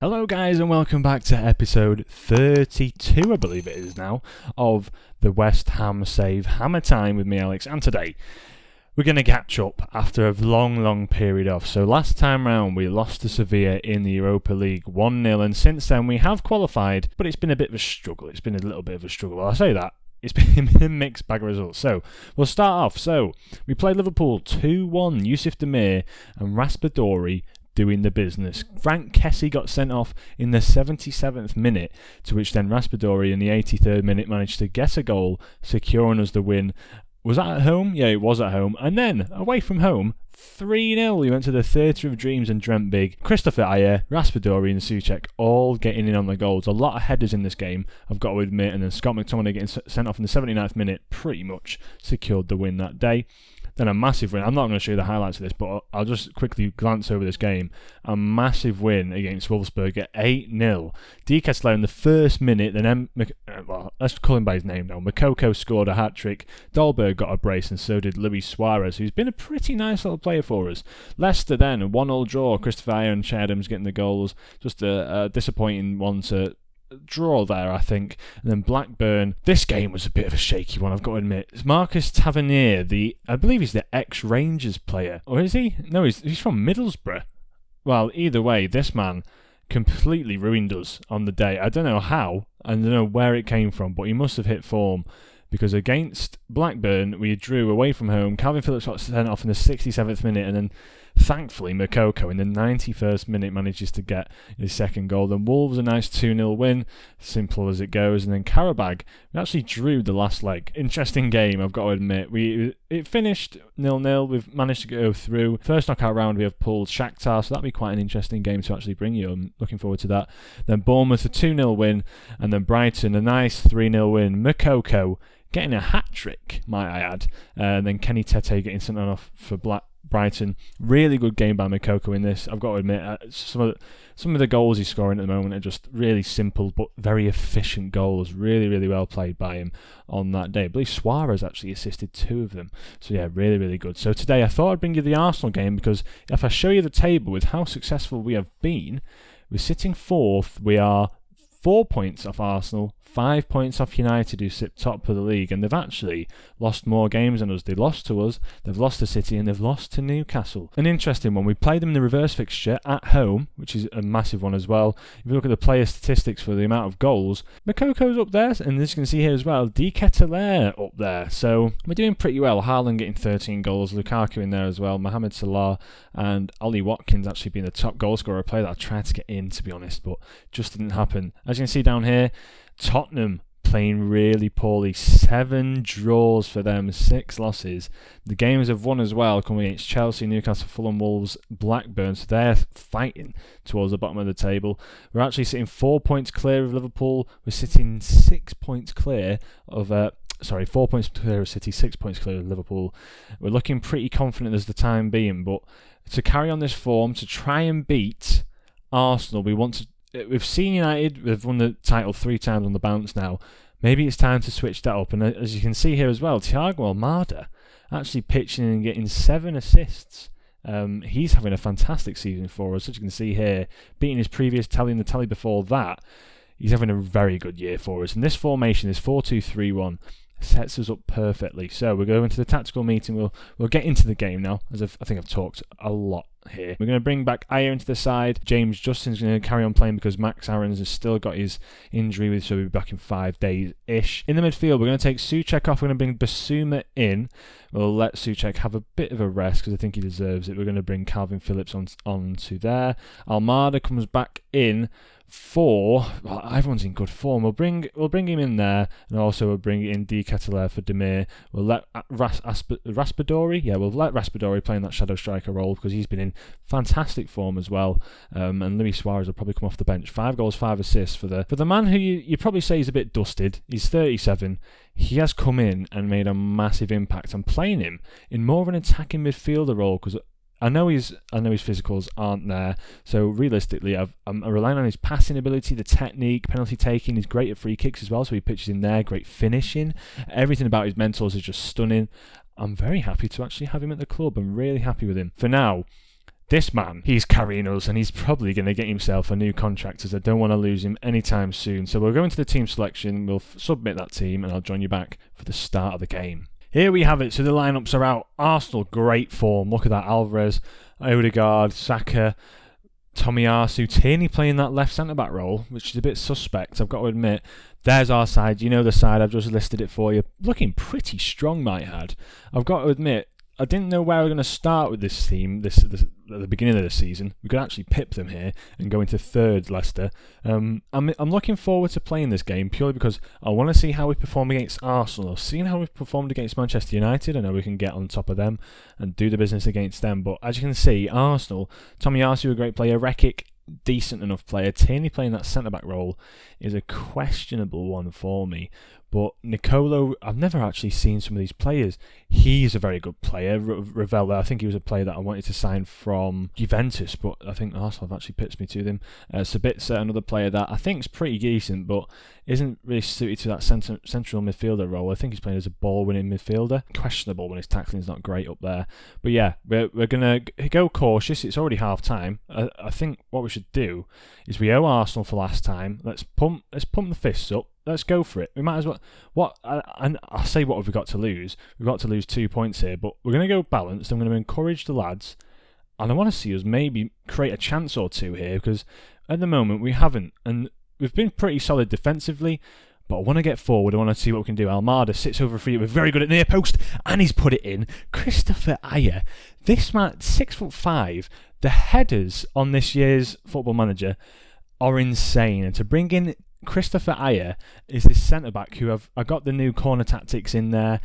Hello guys and welcome back to episode 32, I believe it is now, of the West Ham Save Hammer Time with me, Alex, and today we're going to catch up after a long period off. So last time round we lost to Sevilla in the Europa League 1-0, and since then we have qualified, but it's been a bit of a struggle. It's been a little bit of a struggle. Well, I say that. It's been a mixed bag of results. So, we'll start off. So, we played Liverpool 2-1, Yusuf Demir and Raspadori doing the business. Frank Kessie got sent off in the 77th minute, to which then Raspadori in the 83rd minute managed to get a goal, securing us the win. Was that at home? Yeah, it was at home. And then, away from home, 3-0. We went to the Theatre of Dreams and dreamt big. Christopher Ayer, Raspadori and Souček all getting in on the goals. A lot of headers in this game, I've got to admit. And then Scott McTominay getting sent off in the 79th minute pretty much secured the win that day. Then a massive win. I'm not going to show you the highlights of this, but I'll just quickly glance over this game. A massive win against Wolfsburg at 8-0. De Ketelaere in the first minute, then let's call him by his name now. Moukoko scored a hat-trick. Dahlberg got a brace, and so did Luis Suarez, who's been a pretty nice little player for us. Leicester then, a 1-1 draw. Christopher Ayer and Che Adams getting the goals. Just a disappointing one to draw there, I think. And then Blackburn, this game was a bit of a shaky one, I've got to admit. It's Marcus Tavernier, I believe he's the ex-Rangers player. Or is he? No, he's from Middlesbrough. Well, either way, this man completely ruined us on the day. I don't know how, I don't know where it came from, but he must have hit form. Because against Blackburn, we drew away from home. Calvin Phillips got sent off in the 67th minute, and then thankfully Moukoko in the 91st minute manages to get his second goal. Then Wolves a nice 2-0 win, simple as it goes. And then Carabao, we actually drew the last leg. Interesting game, I've got to admit. It finished 0-0. We've managed to go through. First knockout round we have pulled Shakhtar, so that'll be quite an interesting game to actually bring you. I'm looking forward to that. Then Bournemouth a 2-0 win, and then Brighton a nice 3-0 win. Moukoko getting a hat-trick, might I add. And then Kenny Tete getting sent off for Brighton. Really good game by Moukoko in this. I've got to admit, some of the goals he's scoring at the moment are just really simple but very efficient goals. Really well played by him on that day. I believe Suarez actually assisted 2 of them. So yeah, really good. So today I thought I'd bring you the Arsenal game, because if I show you the table with how successful we have been, we're sitting 4th. We are 4 points off Arsenal, 5 points off United, who sit top of the league, and they've actually lost more games than us. They lost to us, they've lost to City, and they've lost to Newcastle. An interesting one, we played them in the reverse fixture at home, which is a massive one as well. If you look at the player statistics for the amount of goals, Moukoko's up there, and as you can see here as well, De Ketelaere up there. So we're doing pretty well. Haaland getting 13 goals, Lukaku in there as well, Mohamed Salah, and Ollie Watkins actually being the top goal scorer, a player that I tried to get in, to be honest, but just didn't happen. As you can see down here, Tottenham playing really poorly. 7 draws for them, 6 losses. The games have won as well, coming against Chelsea, Newcastle, Fulham, Wolves, Blackburn, so they're fighting towards the bottom of the table. We're actually sitting 4 points clear of Liverpool. We're sitting 6 points clear of 4 points clear of City, 6 points clear of Liverpool. We're looking pretty confident as the time being, but to carry on this form, to try and beat Arsenal, we've seen United, we've won the title 3 times on the bounce now. Maybe it's time to switch that up. And as you can see here as well, Thiago Almada actually pitching and getting 7 assists. He's having a fantastic season for us. As you can see here, beating his previous tally and the tally before that, he's having a very good year for us. And this formation, this 4-2-3-1, sets us up perfectly. So we're going to the tactical meeting. We'll get into the game now, as I think I've talked a lot here. We're going to bring back Ayer into the side. James Justin's going to carry on playing because Max Aarons has still got his injury with, so he'll be back in 5 days-ish. In the midfield, we're going to take Souček off. We're going to bring Basuma in. We'll let Souček have a bit of a rest because I think he deserves it. We're going to bring Calvin Phillips on to there. Almada comes back in everyone's in good form. We'll bring him in there, and also we'll bring in De Ketelaere for Demir. We'll let Raspadori, we'll let Raspadori play in that shadow striker role because he's been in fantastic form as well. And Luis Suarez will probably come off the bench. 5 goals, 5 assists for the man who you probably say is a bit dusted. He's 37. He has come in and made a massive impact. I'm playing him in more of an attacking midfielder role because I know his physicals aren't there, so realistically I'm relying on his passing ability, the technique, penalty taking. He's great at free kicks as well, so he pitches in there, great finishing. Everything about his mentals is just stunning. I'm very happy to actually have him at the club. I'm really happy with him. For now, this man, he's carrying us, and he's probably going to get himself a new contract, as I don't want to lose him anytime soon. So we'll go into the team selection, we'll submit that team, and I'll join you back for the start of the game. Here we have it. So the lineups are out. Arsenal, great form. Look at that. Alvarez, Odegaard, Saka, Tomiyasu, Tierney playing that left centre-back role, which is a bit suspect, I've got to admit. There's our side. You know the side. I've just listed it for you. Looking pretty strong, might add. I've got to admit, I didn't know where we were going to start with this team this at the beginning of the season. We could actually pip them here and go into third, Leicester. I'm looking forward to playing this game purely because I want to see how we perform against Arsenal. Seeing how we've performed against Manchester United, I know we can get on top of them and do the business against them. But as you can see, Arsenal, Tomiyasu, a great player, Rekic, decent enough player. Tierney playing that centre-back role is a questionable one for me. But Nicolo, I've never actually seen some of these players. He's a very good player. Ravella, I think he was a player that I wanted to sign from Juventus, but I think Arsenal have actually pitched me to them. Sabitzer, another player that I think is pretty decent, but isn't really suited to that central midfielder role. I think he's playing as a ball-winning midfielder. Questionable when his tackling's not great up there. But yeah, we're going to go cautious. It's already half-time. I think what we should do is we owe Arsenal for last time. Let's pump the fists up. Let's go for it. We might as well. And I'll say what have we got to lose. We've got to lose 2 points here, but we're going to go balanced. I'm going to encourage the lads, and I want to see us maybe create a chance or two here, because at the moment we haven't, and we've been pretty solid defensively. But I want to get forward. I want to see what we can do. Almada sits over free. We're very good at near post, and he's put it in. Christopher Ayer, this man, 6'5". The headers on this year's Football Manager are insane, and to bring in Christopher Ayer is this centre-back who I got the new corner tactics in there.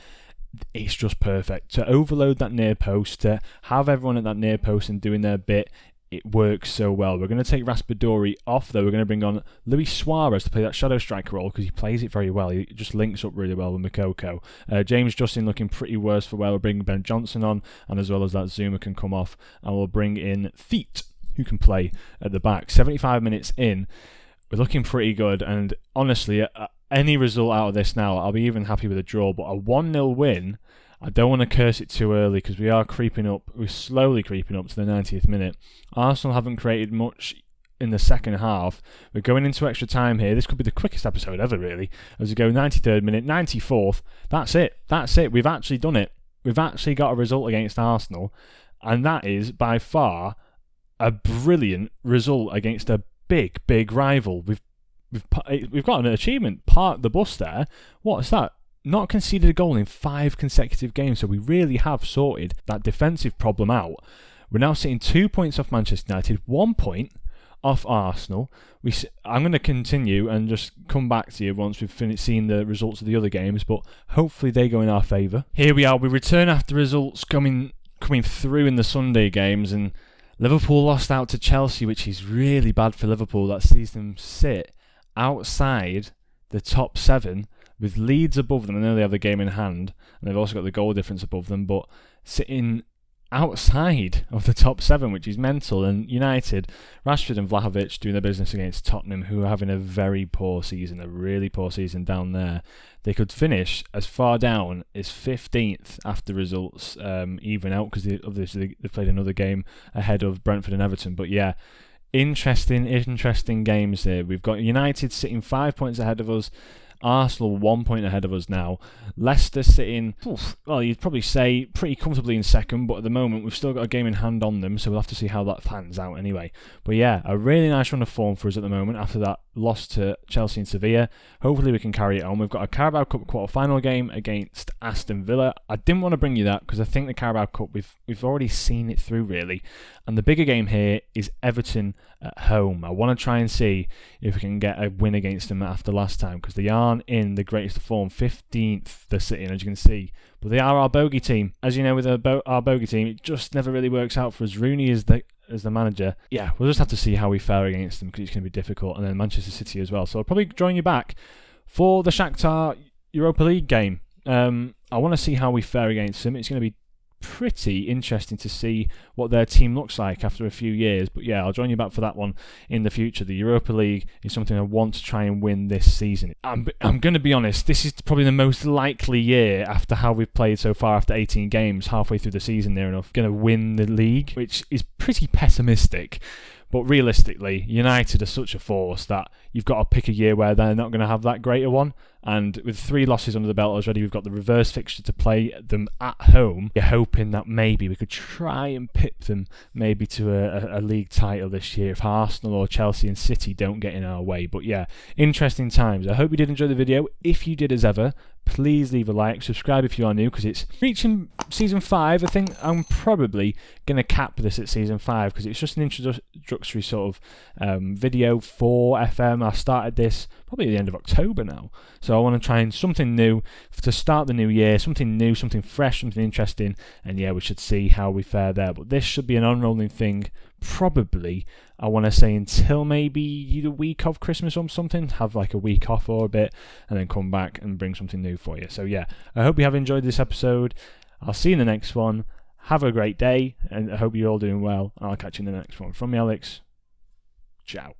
It's just perfect. To overload that near post, to have everyone at that near post and doing their bit, it works so well. We're going to take Raspadori off, though. We're going to bring on Luis Suarez to play that shadow striker role because he plays it very well. He just links up really well with Makoko. James Justin looking pretty worse for wear. We'll bring Ben Johnson on, and as well as that, Zuma can come off, and we'll bring in Feet, who can play at the back. 75 minutes in. We're looking pretty good, and honestly, any result out of this now, I'll be even happy with a draw, but a 1-0 win, I don't want to curse it too early because we are creeping up, we're slowly creeping up to the 90th minute. Arsenal haven't created much in the second half. We're going into extra time here. This could be the quickest episode ever, really, as we go 93rd minute, 94th. That's it. We've actually done it. We've actually got a result against Arsenal, and that is by far a brilliant result against a big rival. We've got an achievement. Park the bus there. What's that? Not conceded a goal in 5 consecutive games, so we really have sorted that defensive problem out. We're now sitting 2 points off Manchester United, 1 point off Arsenal. I'm going to continue and just come back to you once we've seen the results of the other games, but hopefully they go in our favour. Here we are. We return after results coming through in the Sunday games, and Liverpool lost out to Chelsea, which is really bad for Liverpool. That sees them sit outside the top 7 with Leeds above them. I know they have the game in hand, and they've also got the goal difference above them, but sitting outside of the top 7, which is mental. And United, Rashford and Vlahovic doing their business against Tottenham, who are having a very poor season, a really poor season down there. They could finish as far down as 15th after results even out, because obviously they've played another game ahead of Brentford and Everton. But yeah, interesting games here. We've got United sitting 5 points ahead of us, Arsenal 1 point ahead of us now. Leicester sitting, well, you'd probably say pretty comfortably in second, but at the moment we've still got a game in hand on them, so we'll have to see how that pans out anyway. But yeah, a really nice run of form for us at the moment after that loss to Chelsea and Sevilla. Hopefully we can carry it on. We've got a Carabao Cup quarter-final game against Aston Villa. I didn't want to bring you that because I think the Carabao Cup, we've already seen it through really. And the bigger game here is Everton at home. I want to try and see if we can get a win against them after last time, because they aren't in the greatest of form. 15th they're sitting, as you can see. But they are our bogey team. As you know, with our bogey team, it just never really works out for us. Rooney is the manager. Yeah, we'll just have to see how we fare against them, because it's going to be difficult. And then Manchester City as well. So I'll probably join you back for the Shakhtar Europa League game. I want to see how we fare against them. It's going to be pretty interesting to see what their team looks like after a few years. But yeah, I'll join you back for that one in the future. The Europa League is something I want to try and win this season. I'm going to be honest, this is probably the most likely year after how we've played so far after 18 games, halfway through the season near enough, going to win the league, which is pretty pessimistic. But realistically, United are such a force that you've got to pick a year where they're not going to have that greater one. And with 3 losses under the belt already, we've got the reverse fixture to play them at home. You're hoping that maybe we could try and pip them maybe to a league title this year if Arsenal or Chelsea and City don't get in our way. But yeah, interesting times. I hope you did enjoy the video. If you did, as ever, please leave a like, subscribe if you are new, because it's reaching season 5. I think I'm probably going to cap this at season 5 because it's just an introductory sort of video for FM. I started this probably at the end of October now, so I want to try and something new to start the new year, something new, something fresh, something interesting, and yeah, we should see how we fare there. But this should be an unrolling thing, probably, I want to say, until maybe the week of Christmas or something, have like a week off or a bit, and then come back and bring something new for you. So yeah, I hope you have enjoyed this episode. I'll see you in the next one. Have a great day, and I hope you're all doing well, and I'll catch you in the next one. From me, Alex. Ciao.